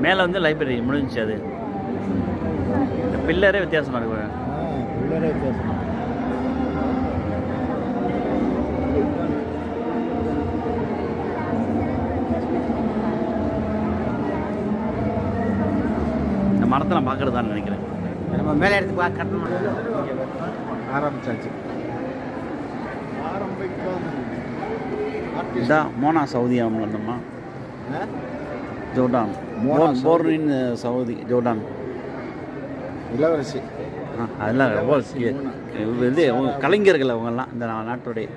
மேலே வந்து லைப்ரரி முடிஞ்சிச்சு. அது இந்த பில்லரே வித்தியாசமாக இருக்கு. பில்லரே வித்தியாசமாக. இந்த மரத்தை நான் பார்க்குறது தான் நினைக்கிறேன். நம்ம மேலே எடுத்து கட்டணும். ஆரம்பிச்சாச்சு. இதான் மோனா சவுதி இருந்தோம்மா. ஜோர்டான் போர்னின் சவுதி ஜோர்டான் இளவரசி. அதெல்லாம் ரொம்ப இது கலைஞர்கள் அவங்கெல்லாம் இந்த நாட்டுடைய.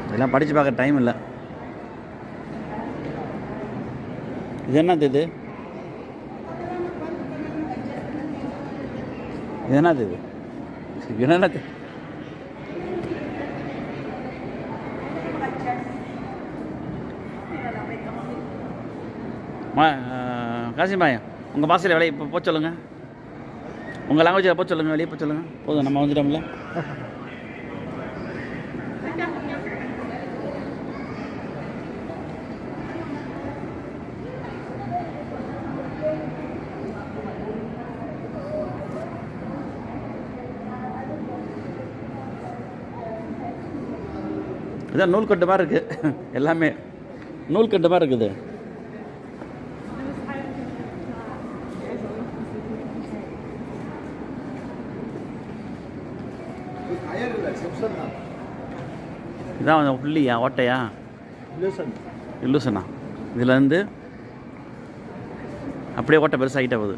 இதெல்லாம் படித்து பார்க்க டைம் இல்லை. இது என்னது இது? இது என்னது இது? என்னது? காசிமாயா உங்கள் பாசையில் வெளியே இப்போ போக சொல்லுங்கள். உங்கள் லாங்குவேஜில் போக சொல்லுங்கள். வெளியே போக சொல்லுங்கள். போதும், நம்ம வந்துட்டோம்ல. இதான் நூல்கட்டு மாதிரி இருக்குது. எல்லாமே நூல்கட்டு மாதிரி இருக்குது. இதான் புள்ளியா ஓட்டையா இல்லூசனா? இதுலேருந்து அப்படியே ஓட்டை பெருசாகிட்டே போகுது.